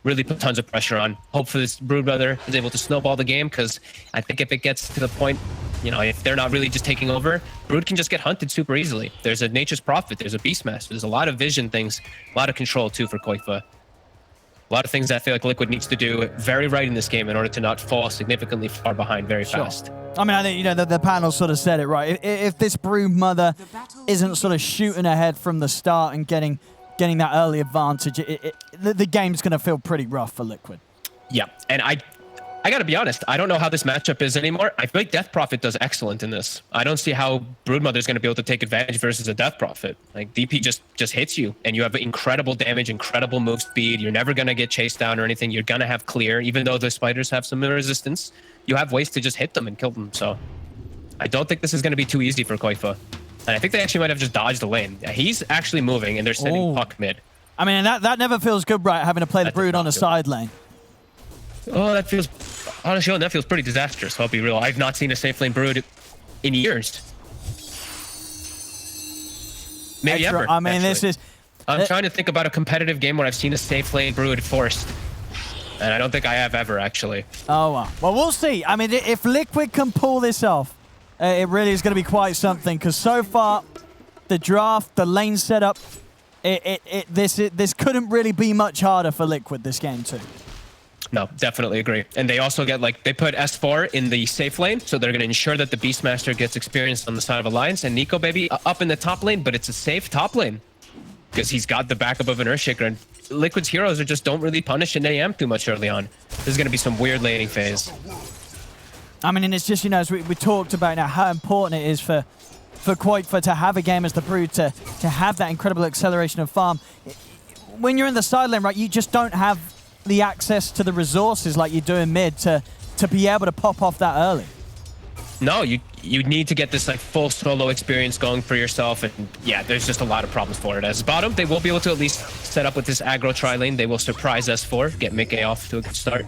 really put tons of pressure on. Hopefully this Broodmother is able to snowball the game, because I think if it gets to the point, you know, if they're not really just taking over, Brood can just get hunted super easily. There's a Nature's Prophet, there's a Beastmaster, there's a lot of vision things, a lot of control too for Koifa. A lot of things that I feel like Liquid needs to do very right in this game in order to not fall significantly far behind very fast. I mean, I think, you know, the panel sort of said it right. If this Broodmother isn't sort of shooting ahead from the start and getting that early advantage, the game's going to feel pretty rough for Liquid. Yeah, and I got to be honest, I don't know how this matchup is anymore. I feel like Death Prophet does excellent in this. I don't see how Broodmother's going to be able to take advantage versus a Death Prophet. Like, DP just hits you, and you have incredible damage, incredible move speed. You're never going to get chased down or anything. You're going to have clear, even though the spiders have some resistance. You have ways to just hit them and kill them, so I don't think this is going to be too easy for Koifa. And I think they actually might have just dodged the lane. He's actually moving, and they're sending Puck mid. I mean, that never feels good, right, having to play the Brood on a side lane. Oh, that feels... Honestly, that feels pretty disastrous, I'll be real. I've not seen a safe lane Brood in years. Maybe ever, I mean, actually. this is... I'm trying to think about a competitive game where I've seen a safe lane Brood forced. And I don't think I have ever, actually. Oh, well, we'll see. I mean, if Liquid can pull this off, it really is going to be quite something. Because so far, the draft, the lane setup, this couldn't really be much harder for Liquid this game too. No, definitely agree. And they also get, like, they put S4 in the safe lane, so they're going to ensure that the Beastmaster gets experience on the side of Alliance, and Nico Baby up in the top lane, but it's a safe top lane because he's got the backup of an Earthshaker, and Liquid's heroes just don't really punish an AM too much early on. This is going to be some weird laning phase. I mean, and it's just, you know, as we talked about now, how important it is for Koifa to have a game as the Brood, to have that incredible acceleration of farm. When you're in the side lane, right, you just don't have the access to the resources like you do in mid to be able to pop off that early. No, you need to get this like full solo experience going for yourself, and yeah, there's just a lot of problems for it. As bottom, they will be able to at least set up with this aggro tri lane. They will surprise S4, get Mickey off to a good start.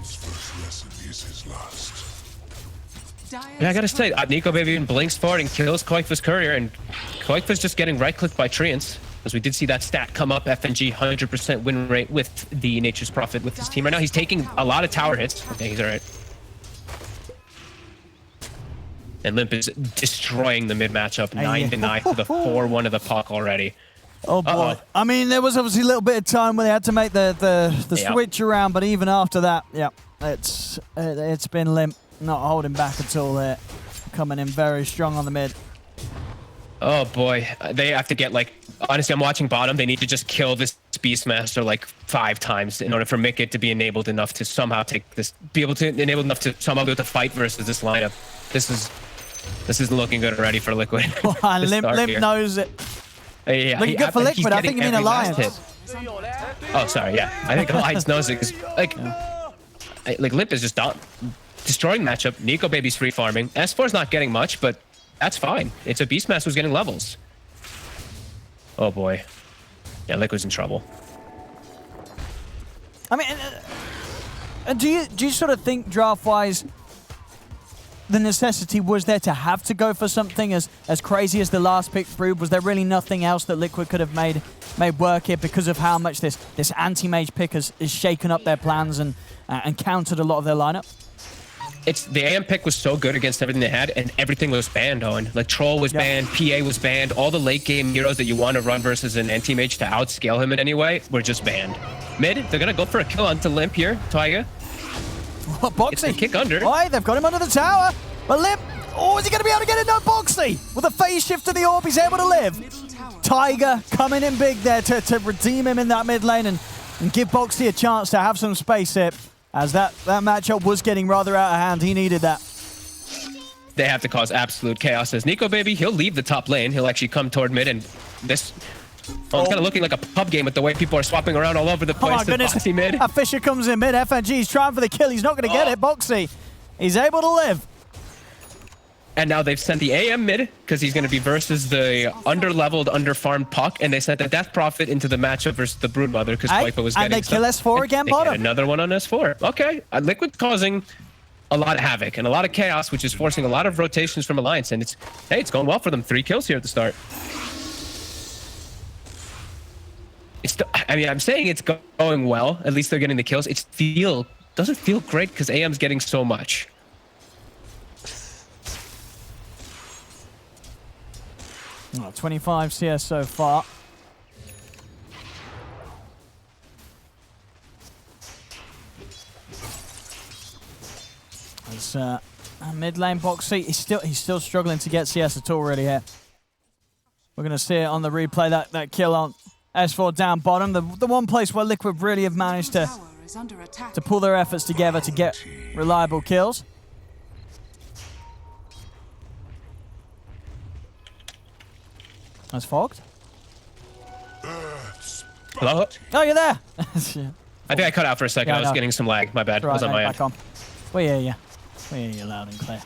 And I gotta say, Nico Baby even blinks forward and kills Koifa's courier, and Koifa's just getting right-clicked by Treants. As we did see that stat come up, FNG 100% win rate with the Nature's Prophet with his team right now. He's taking a lot of tower hits. Okay, he's all right. And Limp is destroying the mid matchup, 9-9 to the 4-1 of the puck already. Oh boy! I mean, there was obviously a little bit of time where they had to make the switch around, but even after that, yeah, it's been Limp not holding back at all there, coming in very strong on the mid. Oh boy, they have to get, like, honestly, I'm watching bottom. They need to just kill this Beastmaster like 5 times in order for Mickey to be enabled enough to somehow take this, be able to enable enough to somehow be able to fight versus this lineup. This isn't looking good already for Liquid. Limp knows it. Yeah, looking good for Liquid. I think you mean Alliance. Oh, sorry. Yeah, I think Alliance knows it. Like Limp is just destroying matchup. Nico Baby's free farming. S4's not getting much, but that's fine. It's a Beastmaster who's getting levels. Oh boy. Yeah, Liquid's in trouble. I mean, do you sort of think draft-wise the necessity was there to have to go for something as crazy as the last pick Brood? Was there really nothing else that Liquid could have made work here because of how much this anti-mage pick has shaken up their plans and countered a lot of their lineup? The AM pick was so good against everything they had, and everything was banned, Owen. Like, Troll was banned, PA was banned, all the late game heroes that you want to run versus an anti-mage to outscale him in any way were just banned. Mid, they're going to go for a kill onto Limp here, Taiga. Boxy. It's a kick under. Why? They've got him under the tower. But Limp, is he going to be able to get it? No, Boxy. With a phase shift to the orb, he's able to live. Tiger coming in big there to redeem him in that mid lane and give Boxy a chance to have some space here. As that matchup was getting rather out of hand, he needed that. They have to cause absolute chaos. As Nico Baby, he'll leave the top lane. He'll actually come toward mid, and this... Oh, it's kind of looking like a pub game with the way people are swapping around all over the place. Oh my goodness, mid. A Fisher comes in mid, FNG's trying for the kill. He's not going to get it, Boxy. He's able to live. And now they've sent the AM mid, because he's going to be versus the under-leveled, under-farmed Puck, and they sent the Death Prophet into the matchup versus the Broodmother, because Koifa was getting... And they kill S4 again, bottom. Another one on S4. Okay. Liquid causing a lot of havoc and a lot of chaos, which is forcing a lot of rotations from Alliance, and it's going well for them. 3 kills here at the start. I mean, I'm saying it's going well. At least they're getting the kills. Doesn't feel great because AM's getting so much. Oh, 25 CS so far. As mid lane Boxy, he's still struggling to get CS at all really here. We're gonna see it on the replay, that kill on S4 down bottom. The one place where Liquid really have managed to pull their efforts together to get reliable kills. That's fogged. Hello? Oh, you're there. I think I cut out for a second. Yeah, I was getting some lag. My bad. It was on my end. Back on. We hear you. We hear you loud and clear.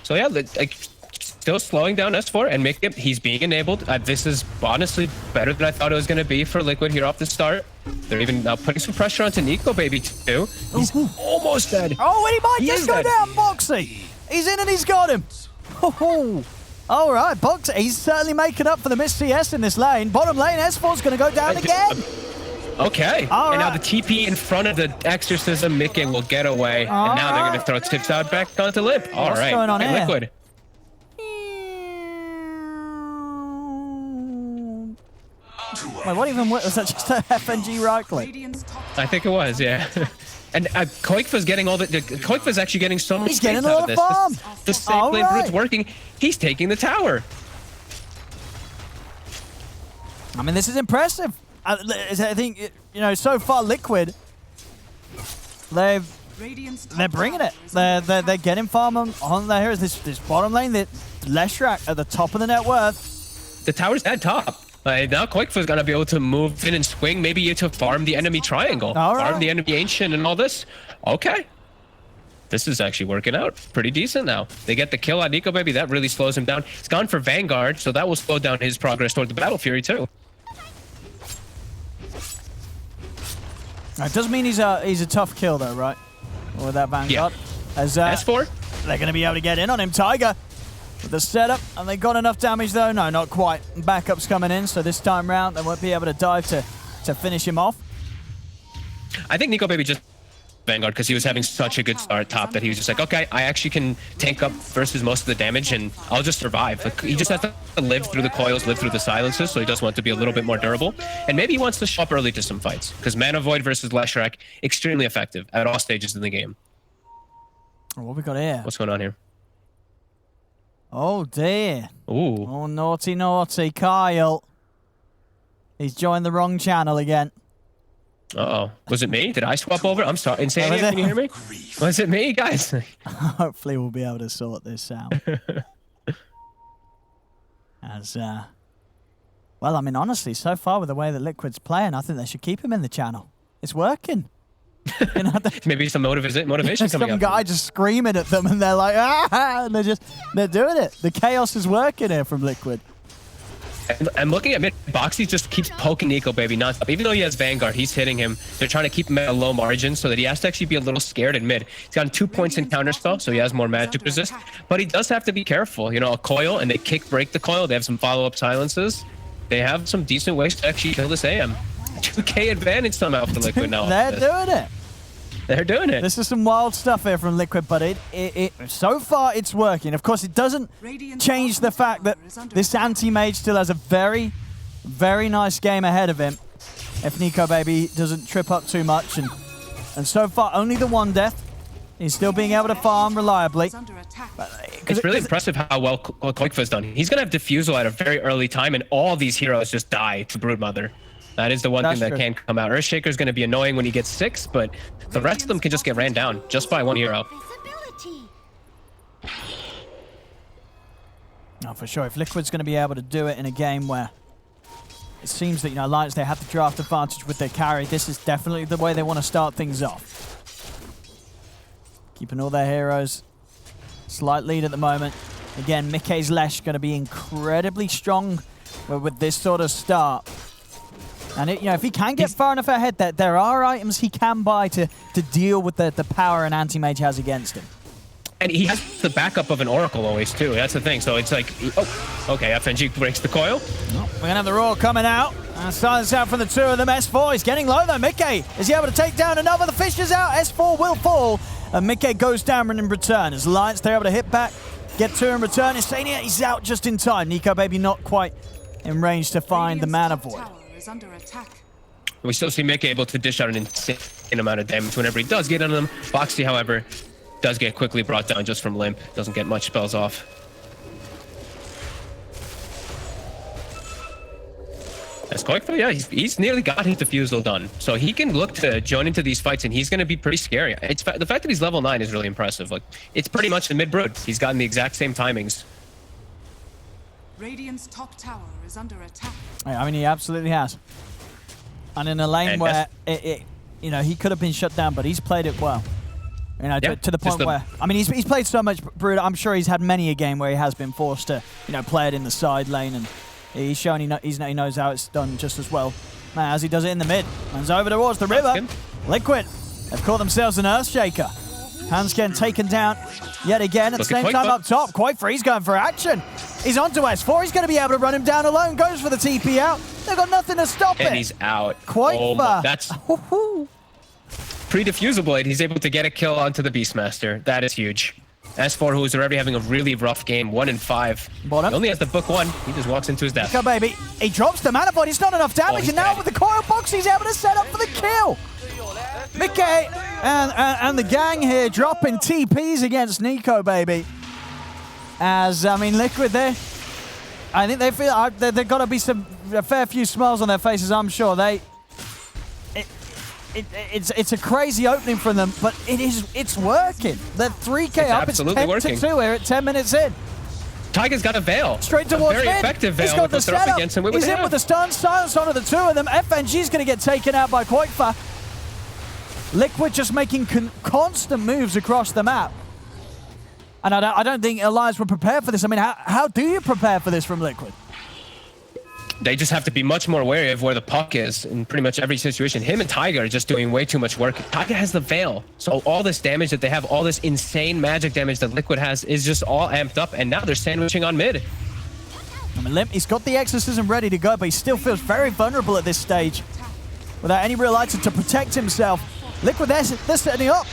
So yeah, like still slowing down S4 and make it. He's being enabled. This is honestly better than I thought it was going to be for Liquid here off the start. They're even putting some pressure onto Nico Baby too. He's almost dead. Oh, and he might He just is go dead. down, Boxy. He's in and he's got him. Oh, all right, Boxy. He's certainly making up for the missed CS in this lane. Bottom lane, S4's going to go down again. Okay. All and now right. the TP in front of the Exorcism, Mickey will get away. And now they're going to throw tips out back onto Limp. All What's right. going on here? Liquid. Wait, what even was that? Just a FNG right click? I think it was, yeah. And Koikfa's getting all the Koikfa's actually getting so much He's getting space a out lot of of this. farm. The same All lane right. route's working. He's taking the tower. I mean, this is impressive. I think, you know, so far Liquid, they're bringing it. They're getting farm on there. Here's this bottom lane. That Leshrak at the top of the net worth. The tower's at top. Now Koikfa's gonna be able to move in and swing, maybe to farm the enemy triangle, All right. farm the enemy ancient and all this. Okay. This is actually working out pretty decent now. They get the kill on Nico Baby. That really slows him down. He's gone for Vanguard, so that will slow down his progress toward the Battle Fury too. It does mean he's a tough kill though, right? With that Vanguard. Yeah. As S4? they're going to be able to get in on him. Tiger with the setup. And they got enough damage though? No, not quite. Backup's coming in, so this time round they won't be able to dive to finish him off. I think Nico Baby just Vanguard because he was having such a good start top that he was just like, okay, I actually can tank up versus most of the damage and I'll just survive. Like, he just has to live through the coils, live through the silences, so he does want to be a little bit more durable. And maybe he wants to show up early to some fights because Mana Void versus Leshrak, extremely effective at all stages in the game. Oh, what we got here? What's going on here? Oh dear. Ooh. Oh, naughty, naughty. Kyle. He's joined the wrong channel again. Uh-oh. Was it me? Did I swap over? I'm sorry. Insanity, can you hear me? Was it me, guys? Hopefully we'll be able to sort this out. As, well, I mean, honestly, so far with the way that Liquid's playing, I think they should keep him in the channel. It's working. You know, Maybe some motivation coming some up. guy just screaming at them and they're like, ah, and they're doing it. The chaos is working here from Liquid. I'm looking at mid. Boxy just keeps poking Nico Baby nonstop. Even though he has Vanguard, he's hitting him. They're trying to keep him at a low margin so that he has to actually be a little scared in mid. He's gotten 2 points in counterspell, so he has more magic resist. But he does have to be careful. You know, a coil, and they break the coil. They have some follow-up silences. They have some decent ways to actually kill this AM. 2k advantage somehow for Liquid now. They're doing it. They're doing it. This is some wild stuff here from Liquid, but so far it's working. Of course, it doesn't change the fact that this anti-mage still has a very, very nice game ahead of him if Nico Baby doesn't trip up too much. And so far, only the one death. He's still being able to farm reliably. It's really impressive how well Koikfa's done. He's going to have Diffusal at a very early time, and all these heroes just die to Broodmother. That is the one thing that can come out. Earthshaker's going to be annoying when he gets 6, but the rest of them can just get ran down just by one hero. No, for sure. If Liquid's going to be able to do it in a game where it seems that, you know, Alliance, they have the draft advantage with their carry, this is definitely the way they want to start things off. Keeping all their heroes. Slight lead at the moment. Again, Mickey's Lesh going to be incredibly strong with this sort of start. And you know, if he can get far enough ahead, there are items he can buy to deal with the power an anti-mage has against him. And he has the backup of an Oracle always, too. That's the thing. So it's like, oh, okay, FNG breaks the coil. We're going to have the Roar coming out. Silence out from the two of them. S4 is getting low, though. Mickey, is he able to take down another? The fish is out. S4 will fall. And Mickey goes down in return. As Alliance, they're able to hit back, get two in return. Insania, he's out just in time. Nico Baby not quite in range to find the Mana Void. We still see Mickey able to dish out an insane amount of damage whenever he does get on them. Boxy, however, does get quickly brought down just from Limp. Doesn't get much spells off. As Koikfa, yeah, he's nearly got his defusal done. So he can look to join into these fights, and he's going to be pretty scary. The fact that he's level 9 is really impressive. Like, it's pretty much the mid-brood. He's gotten the exact same timings. Radiant's top tower is under attack. I mean, he absolutely has. And in a lane and where you know, he could have been shut down, but he's played it well. You know, to the point where, I mean, he's played so much Brood. I'm sure he's had many a game where he has been forced to, you know, play it in the side lane, and he's shown he knows how it's done just as well as he does it in the mid. Runs over towards the river. Liquid have caught themselves an Earthshaker. Hansken taken down yet again at the same time up top. Koikfa, he's going for action. He's onto S4. He's going to be able to run him down alone. Goes for the TP out. They've got nothing to stop it. And he's out. Koikfa. That's pre-diffusal blade. He's able to get a kill onto the Beastmaster. That is huge. S4, who is already having a really rough game, 1-5. Bottom. He only has the book 1. He just walks into his death. Go, baby. He drops the Mana Void. It's not enough damage. And now dead. with the coil box, he's able to set up for the kill. Mickey and the gang here dropping TPs against Nico, baby. As, I mean, Liquid there, I think they feel they've got to be a fair few smiles on their faces, I'm sure. It's a crazy opening from them, but it's working. They're 3K up. It's 10-2 here at 10 minutes in. Tiger's got a Veil. Straight towards very mid. effective Veil. He's got the setup. Against him. He's in with the stun. Silence onto the two of them. FNG's going to get taken out by Koikfa. Liquid just making constant moves across the map. And I don't think Alliance were prepared for this. I mean, how do you prepare for this from Liquid? They just have to be much more wary of where the puck is in pretty much every situation. Him and Tiger are just doing way too much work. Tiger has the Veil. So all this damage that they have, all this insane magic damage that Liquid has is just all amped up. And now they're sandwiching on mid. I mean, Limp, he's got the Exorcism ready to go, but he still feels very vulnerable at this stage. Without any real item to protect himself. Liquid, they're setting up.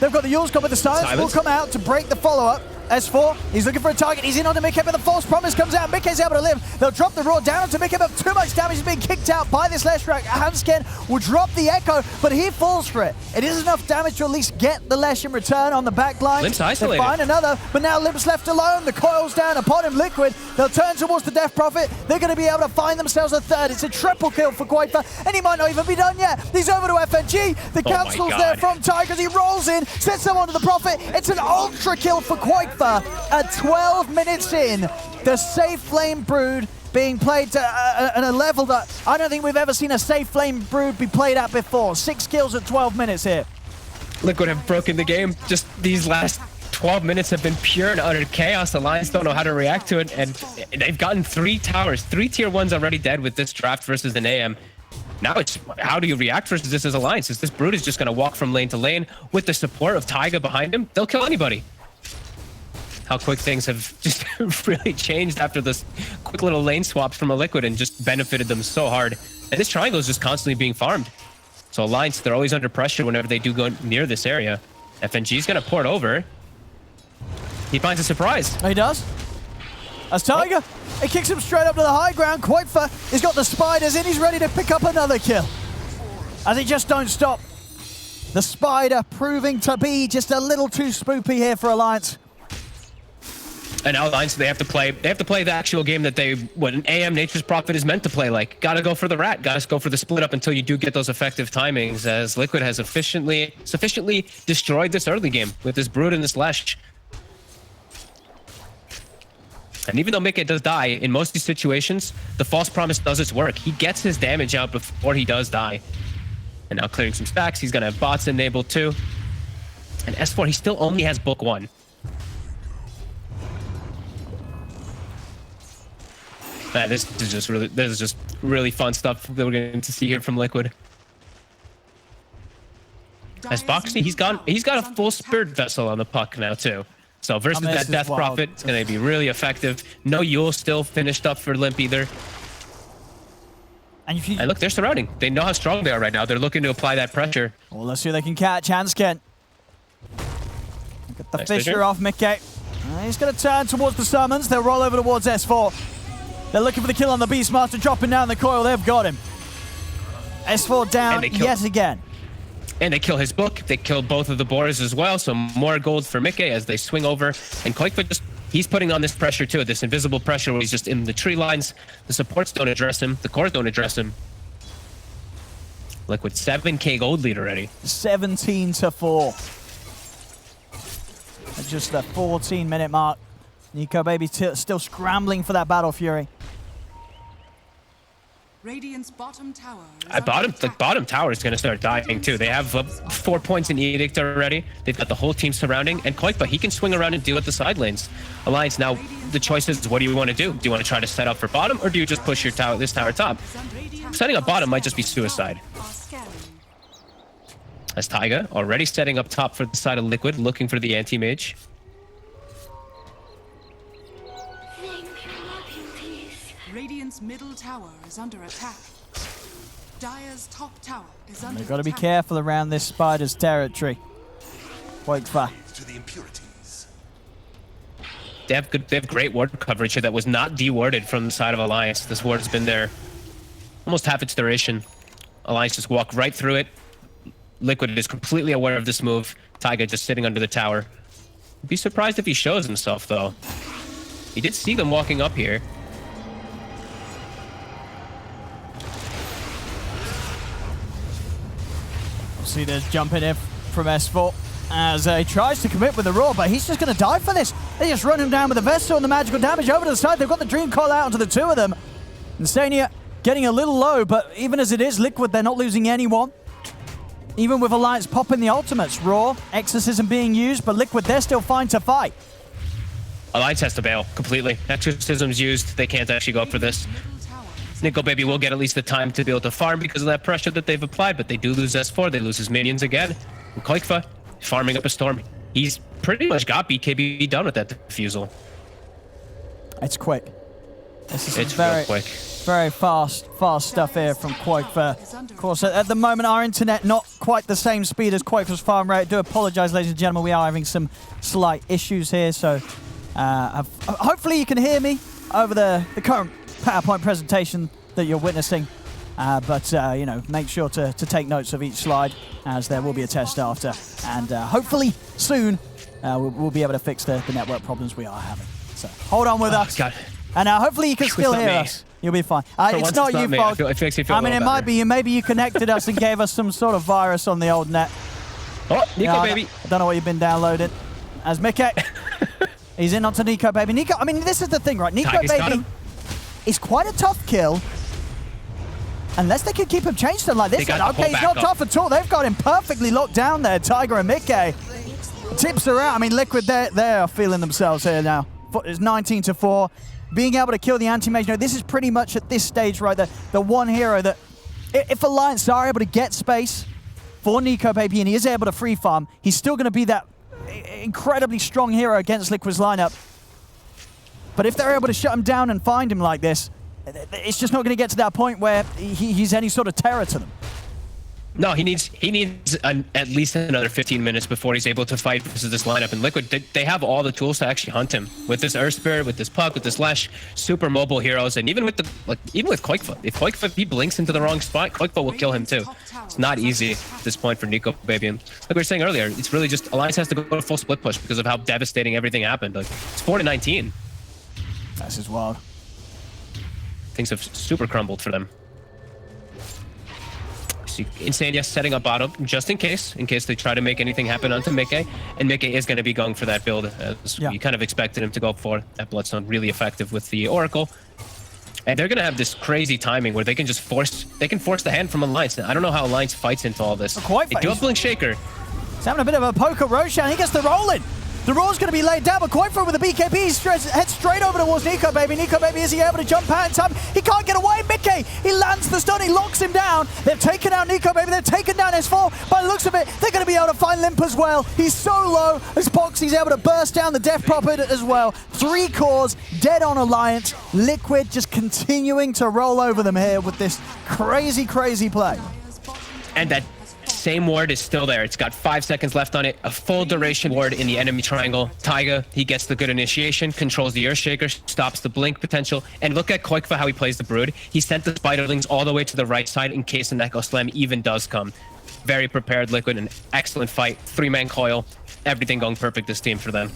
They've got the Yules come with the silence. Will come out to break the follow-up. S4, he's looking for a target. He's in onto Mickey, but the false promise comes out. Mickey's able to live. They'll drop the Roar down onto Mickey, but too much damage is being kicked out by this Leshrac. Hansken will drop the Echo, but he falls for it. It is enough damage to at least get the Lesh in return on the back line. Limp's isolated. They find another, but now Limp's left alone. The coil's down upon him. Liquid, they'll turn towards the Death Prophet. They're going to be able to find themselves a third. It's a triple kill for Koikfa, and he might not even be done yet. He's over to FNG. The cancel's there from Tigers. He rolls in, sets them onto the Prophet. It's an ultra kill for Koikfa. At 12 minutes in, the Safe Flame Brood being played to a level that I don't think we've ever seen a Safe Flame Brood be played at before. 6 kills at 12 minutes here. Liquid have broken the game. Just these last 12 minutes have been pure and utter chaos. The Lions don't know how to react to it, and they've gotten 3 towers. 3 tier 1s already dead with this draft versus an AM. Now it's how do you react versus this as Alliance? This Brood is just going to walk from lane to lane with the support of Taiga behind him. They'll kill anybody. How quick things have just really changed after this quick little lane swaps from a Liquid and just benefited them so hard. And this triangle is just constantly being farmed. So Alliance, they're always under pressure whenever they do go near this area. FNG's going to port over. He finds a surprise. He does. As Tiger, he kicks him straight up to the high ground. Koikfa, he's got the spiders in. He's ready to pick up another kill. As he just don't stop. The spider proving to be just a little too spoopy here for Alliance. And now Alliance, they have to play the actual game that what an AM Nature's Prophet is meant to play like. Gotta go for the rat, gotta go for the split up until you do get those effective timings, as Liquid has sufficiently destroyed this early game with this Brood and this Lesh. And even though Mickey does die, in most of these situations, the false promise does its work. He gets his damage out before he does die. And now clearing some stacks, he's gonna have bots enabled too. And S4, he still only has book 1. Man, this is just really fun stuff that we're going to see here from Liquid. As Boxy, he's got a full Spirit Vessel on the puck now too. So versus I mean, that this is Death wild. Prophet, it's going to be really effective. No Yule still finished up for Limp either. And if you... And look, they're surrounding. They know how strong they are right now. They're looking to apply that pressure. Well, let's see if they can catch Hansken. Get the Nice Fisher vision. off Mickey. He's going to turn towards the summons. They'll roll over towards S4. They're looking for the kill on the Beastmaster, dropping down the coil. They've got him. S4 down yet again. And they kill his book. They kill both of the boars as well. So more gold for Mickey as they swing over. And Koikva just, he's putting on this pressure too, this invisible pressure where he's just in the tree lines. The supports don't address him. The cores don't address him. Liquid 7k gold lead already. 17-4. At just the 14-minute mark. Nico Baby still scrambling for that Battle Fury. Radiant's bottom tower is The bottom tower is going to start dying too. They have 4 points in Edict already. They've got the whole team surrounding. And Koikva, he can swing around and deal with the side lanes. Alliance, now the choice is, what do you want to do? Do you want to try to set up for bottom, or do you just push your tower, this tower top? Setting up bottom might just be suicide. As Taiga already setting up top for the side of Liquid, looking for the anti-mage. Radiant's middle tower is under attack. Dire's top tower is under They've got to be attack. careful around this spider's territory. Koikva. To the impurities. They have great ward coverage here that was not de-warded from the side of Alliance. This ward has been there almost half its duration. Alliance just walked right through it. Liquid is completely aware of this move. Taiga just sitting under the tower. Be surprised if he shows himself though. He did see them walking up here. See, there's jumping in from S4 as he tries to commit with the Roar, but he's just going to die for this. They just run him down with the Vestal and the magical damage over to the side. They've got the Dream Call out onto the two of them. Insania getting a little low, but even as it is, Liquid, they're not losing anyone. Even with Alliance popping the ultimates. Roar, Exorcism being used, but Liquid, they're still fine to fight. Alliance has to bail completely. Exorcism's used. They can't actually go up for this. Nico Baby will get at least the time to be able to farm because of that pressure that they've applied, but they do lose S4. They lose his minions again. And Koikva farming up a storm. He's pretty much got BKB done with that defusal. It's quick. This is It's very, real quick. very fast stuff here from Koikva. Of course, at the moment, our internet not quite the same speed as Koikva's farm rate. I do apologize, ladies and gentlemen. We are having some slight issues here, so hopefully you can hear me over the current PowerPoint presentation that you're witnessing. But you know, make sure to take notes of each slide, as there will be a test after. And hopefully soon we'll be able to fix the network problems we are having. So hold on with us. God. And hopefully you can still not hear me. us. You'll be fine. once It's it's not not you, me. folks. It makes me feel I a mean, it little might better. be you. Maybe you connected us and gave us some sort of virus on the old net. Oh, Nico Yeah, Baby. I don't know what you've been downloading. As Mickey, he's in onto Nico Baby. Nico, I mean, this is the thing, right? Nico Tiger's got Baby him. is quite a tough kill. Unless they can keep him chained like this. They got the Okay, whole he's not backup. tough at all. They've got him perfectly locked down there, Tiger and Mickey. Tips are out. I mean, Liquid, they are feeling themselves here now. It's 19-4. Being able to kill the anti-mage. No, this is pretty much at this stage, right, the one hero that, if Alliance are able to get space for Nico Baby and he is able to free farm, he's still going to be that incredibly strong hero against Liquid's lineup. But if they're able to shut him down and find him like this, it's just not going to get to that point where he's any sort of terror to them. No, he needs at least another 15 minutes before he's able to fight versus this lineup. And Liquid, they have all the tools to actually hunt him with this Earth Spirit, with this Puck, with this Lash, super mobile heroes, and even with Koikva. If Koikva he blinks into the wrong spot, Koikva will kill him too. It's not easy at this point for Nico Baby. And like we were saying earlier, it's really just Alliance has to go to full split push because of how devastating everything happened. Like it's 4-19. That's just wild. Things have super crumbled for them. Insania setting up bottom just in case they try to make anything happen onto Mickey, and Mickey is going to be going for that build as you kind of expected him to go for. That Bloodstone really effective with the Oracle, and they're going to have this crazy timing where they can just force the hand from Alliance. I don't know how Alliance fights into all this. Quite they do have Blink Shaker. He's having a bit of a poke at Roshan. He gets the roll in. The Raw's going to be laid down, but quite with the BKB, he heads straight over towards Nico Baby. Nico Baby, is he able to jump out in time? He can't get away. Mickey, he lands the stun, he locks him down. They've taken out Nico Baby, they've taken down S4. By the looks of it, they're going to be able to find Limp as well. He's so low as Boxy's able to burst down the Death Prophet as well. 3 cores, dead on Alliance. Liquid just continuing to roll over them here with this crazy, crazy play. And that same ward is still there. It's got 5 seconds left on it. A full duration ward in the enemy triangle. Taiga, he gets the good initiation, controls the Earthshaker, stops the blink potential. And look at Koikfa, how he plays the Brood. He sent the Spiderlings all the way to the right side in case an Echo Slam even does come. Very prepared Liquid, an excellent fight. 3-man coil. Everything going perfect this team for them.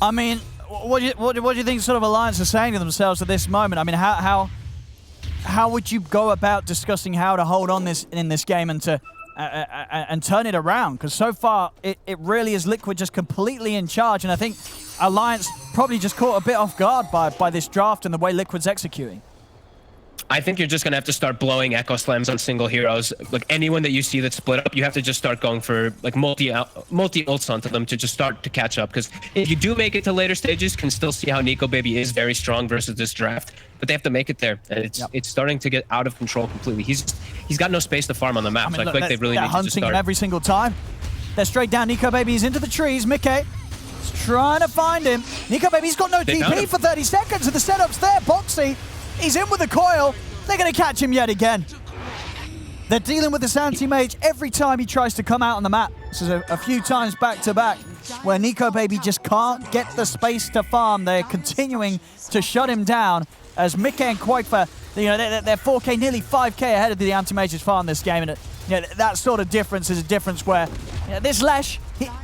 I mean, what do you think sort of Alliance are saying to themselves at this moment? I mean, how would you go about discussing how to hold on in this game and to and turn it around? Because so far it really is Liquid just completely in charge, and I think Alliance probably just caught a bit off guard by this draft and the way Liquid's executing. I think you're just going to have to start blowing Echo Slams on single heroes. Like anyone that you see that's split up, you have to just start going for like multi-ults onto them to just start to catch up. Because if you do make it to later stages, can still see how Nico Baby is very strong versus this draft. But they have to make it there. And it's starting to get out of control completely. He's got no space to farm on the map. I mean, so I look, feel like they really need to hunting just start. him every single time. They're straight down. Nico Baby is into the trees. Mickey is trying to find him. Nico Baby's got no DP for 30 seconds, and the setup's there. Boxy, he's in with the coil. They're going to catch him yet again. They're dealing with this anti-mage every time he tries to come out on the map. This is a few times back-to-back where Nico Baby just can't get the space to farm. They're continuing to shut him down as Mickey and Koikfa, they're 4K, nearly 5K ahead of the anti-mage's farm this game. And that sort of difference is a difference where this Lesh,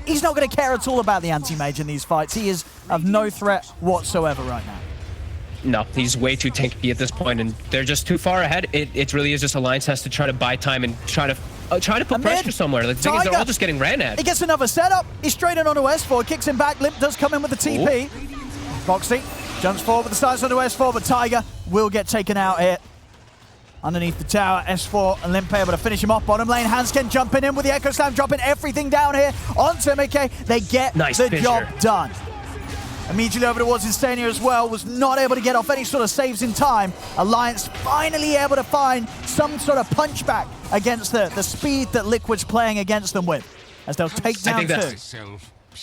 he's not going to care at all about the anti-mage in these fights. He is of no threat whatsoever right now. No, he's way too tanky at this point, and they're just too far ahead. It really is just Alliance has to try to buy time and try to put pressure somewhere. The thing is, they're all just getting ran at. He gets another setup. He's straight in onto S4, kicks him back. Limp does come in with the TP. Boxy jumps forward with the sides onto S4, but Tiger will get taken out here. Underneath the tower, S4 and Limp able to finish him off. Bottom lane, Hanskin jumping in with the Echo Slam, dropping everything down here onto Mickey. They get the job done. Immediately over towards Instania as well, was not able to get off any sort of saves in time. Alliance finally able to find some sort of punchback against the speed that Liquid's playing against them with, as they'll take down 2.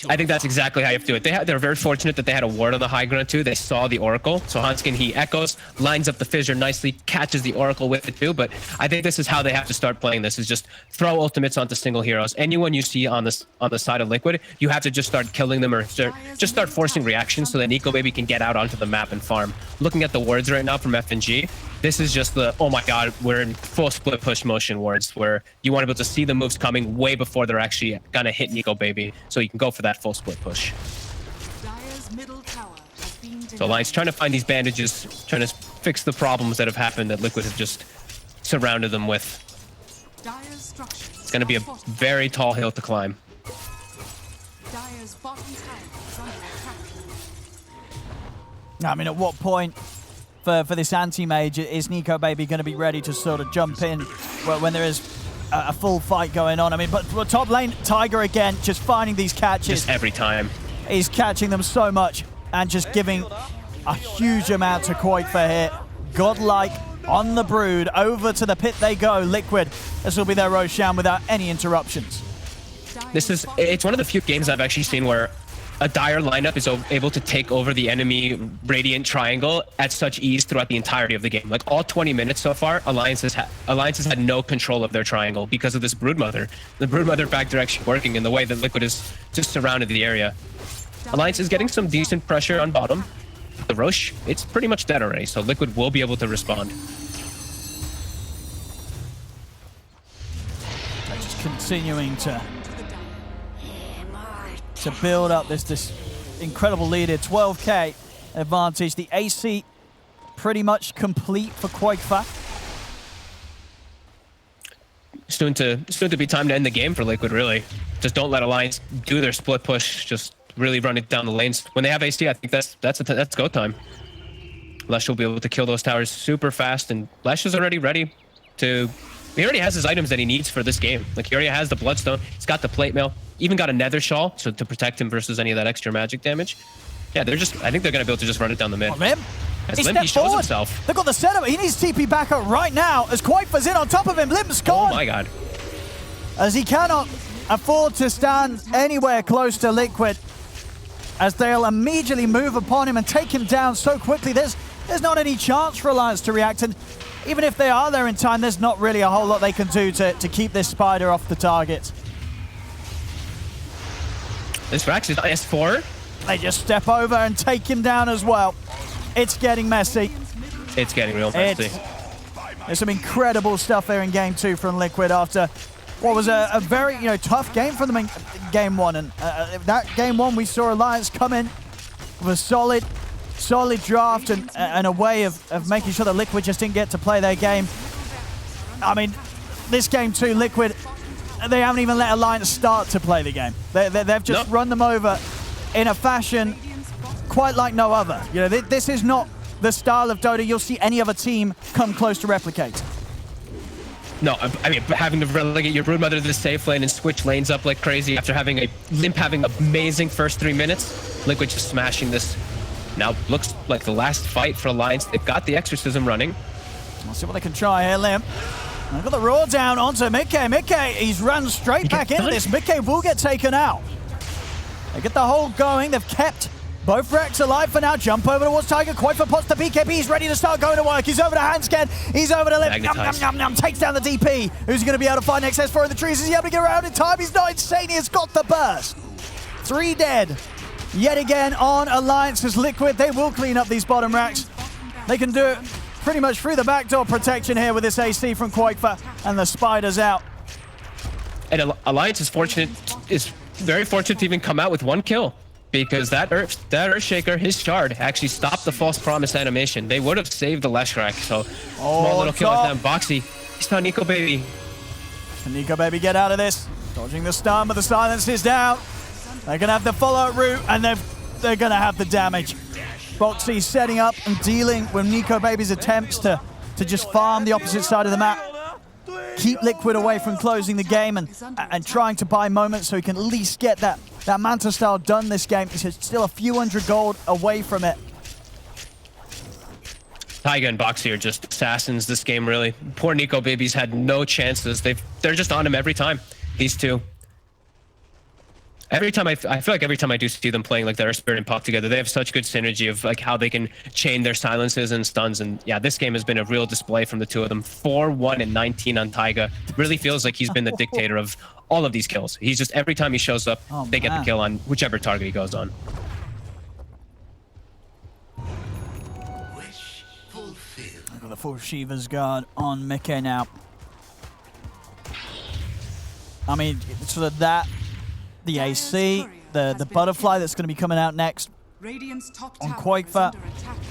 I think that's exactly how you have to do it. They're very fortunate that they had a ward on the high ground too. They saw the Oracle. So Hanskin, he echoes, lines up the fissure nicely, catches the Oracle with it too. But I think this is how they have to start playing this, is just throw ultimates onto single heroes. Anyone you see on the side of Liquid, you have to just start killing them or just start forcing reactions so that Nico Baby can get out onto the map and farm. Looking at the wards right now from FNG, this is just the, oh my god, we're in full split push motion wards where you want to be able to see the moves coming way before they're actually going to hit Nico Baby, so you can go for that full split push. So Alliance trying to find these bandages, trying to fix the problems that have happened that Liquid have just surrounded them with. It's going to be a very tall hill to climb. I mean, at what point for this anti-mage is Nico Baby going to be ready to sort of jump in when there is a full fight going on? I mean, but top lane, Tiger again, just finding these catches. Just every time. He's catching them so much and just giving a huge amount to Koikfa here. Godlike on the Brood, over to the pit they go. Liquid, this will be their Roshan without any interruptions. It's one of the few games I've actually seen where a dire lineup is able to take over the enemy Radiant Triangle at such ease throughout the entirety of the game. Like all 20 minutes so far, Alliance has had no control of their triangle because of this Broodmother. The Broodmother factor actually working in the way that Liquid has just surrounded the area. Alliance is getting some decent pressure on bottom. The Roche, it's pretty much dead already, so Liquid will be able to respond. Just continuing to build up this incredible lead here. 12k advantage. The AC pretty much complete for Koikfa. Soon to be time to end the game for Liquid, really. Just don't let Alliance do their split push. Just really run it down the lanes. When they have AC, I think that's go time. Lesh will be able to kill those towers super fast, and Lesh is already ready to... He already has his items that he needs for this game. Like, he already has the Bloodstone. He's got the Plate Mail. even got a Nether Shawl so to protect him versus any of that extra magic damage. Yeah, they're just. I think they're gonna be able to just run it down the mid. Lim. As He Lim, stepped he shows forward. himself. They've got the setup. He needs TP back up right now as Quaifa's in on top of him. Lim's gone. Oh my god. As he cannot afford to stand anywhere close to Liquid, as they'll immediately move upon him and take him down so quickly. There's not any chance for Alliance to react, and even if they are there in time, there's not really a whole lot they can do to keep this Spider off the target. This Rax is S4. They just step over and take him down as well. It's getting messy. It's getting real messy. There's some incredible stuff there in Game 2 from Liquid after what was a very tough game for them in Game 1. And that Game 1 we saw Alliance come in with a solid draft and a way of making sure that Liquid just didn't get to play their game. I mean, this Game 2, Liquid, they haven't even let Alliance start to play the game. They've just run them over in a fashion quite like no other. This is not the style of Dota you'll see any other team come close to replicate. No, I mean, having to relegate your Broodmother to the safe lane and switch lanes up like crazy after having Limp having amazing first 3 minutes. Liquid just smashing this. Now looks like the last fight for Alliance. They've got the Exorcism running. We'll see what they can try here, Limp. They've got the roar down onto Mickey. Mickey, he's run straight back into this. Mickey will get taken out. They get the hold going. They've kept both Rex alive for now. Jump over towards Tiger. Quaifa pots the BKB. He's ready to start going to work. He's over to Handscan. He's over to Limp. Takes down the DP. Who's going to be able to find XS4 in the trees? Is he able to get around in time? He's not insane. He has got the burst. 3 dead. Yet again on Alliance's Liquid. They will clean up these bottom racks. They can do it pretty much through the backdoor protection here with this AC from Quaifa, and the Spider's out. And Alliance is very fortunate to even come out with 1 kill, because that Earthshaker, his shard, actually stopped the false promise animation. They would have saved the Leshrac, so small little kill with them. Boxy, he's found Nico Baby. Can Nico Baby get out of this? Dodging the stun, but the silence is down. They're going to have the follow-up route, and they're going to have the damage. Boxy setting up and dealing with Nico Baby's attempts to just farm the opposite side of the map. Keep Liquid away from closing the game and trying to buy moments so he can at least get that Manta style done this game. He's still a few hundred gold away from it. Taiga and Boxy are just assassins this game, really. Poor Nico Baby's had no chances. They're just on him every time, these two. Every time I feel like every time I do see them playing like their Spirit and Puck together, they have such good synergy of like how they can chain their silences and stuns. And yeah, this game has been a real display from the two of them. 4-1 and 19 on Taiga. Really feels like he's been the dictator of all of these kills. He's just, every time he shows up, they get the kill on whichever target he goes on. Wish fulfilled. I've got the full Shiva's Guard on Mickey now. I mean, sort of that. The AC, the butterfly that's going to be coming out next on Quaifa.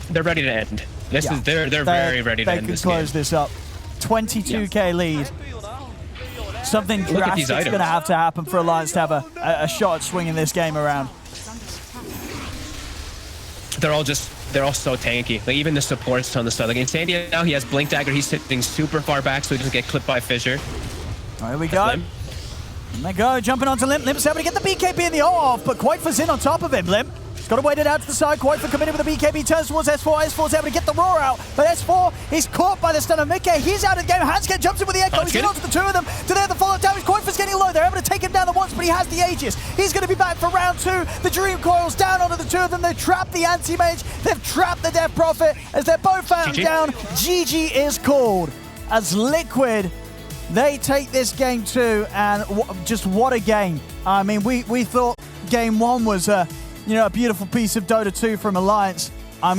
They're ready to end. They're very ready to end this game. They can close this up. 22k lead. Something drastic's going to have happen for Alliance to have a shot at swinging this game around. They're all so tanky. Like even the supports on the side. Like Incendia now, he has Blink Dagger. He's sitting super far back so he doesn't get clipped by Fissure. All right, here we go. And they go, jumping onto Limp. Limp's able to get the BKB in the off, but Quaifa's in on top of him, Limp. He's got to wait it out to the side. Quaifa coming in with the BKB, turns towards S4. S4's able to get the roar out, but S4 is caught by the stun of Mickey. He's out of the game. Handscan jumps in with the echo. He's in onto the two of them. Do they have the follow-up damage? Quaifa's getting low. They're able to take him down at once, but he has the Aegis. He's going to be back for round 2. The Dream Coils down onto the two of them. They've trapped the Anti-Mage. They've trapped the Death Prophet. As they're both found down, GG is called. As Liquid, they take this game 2, and just what a game. I mean, we thought game 1 was a beautiful piece of Dota 2 from Alliance.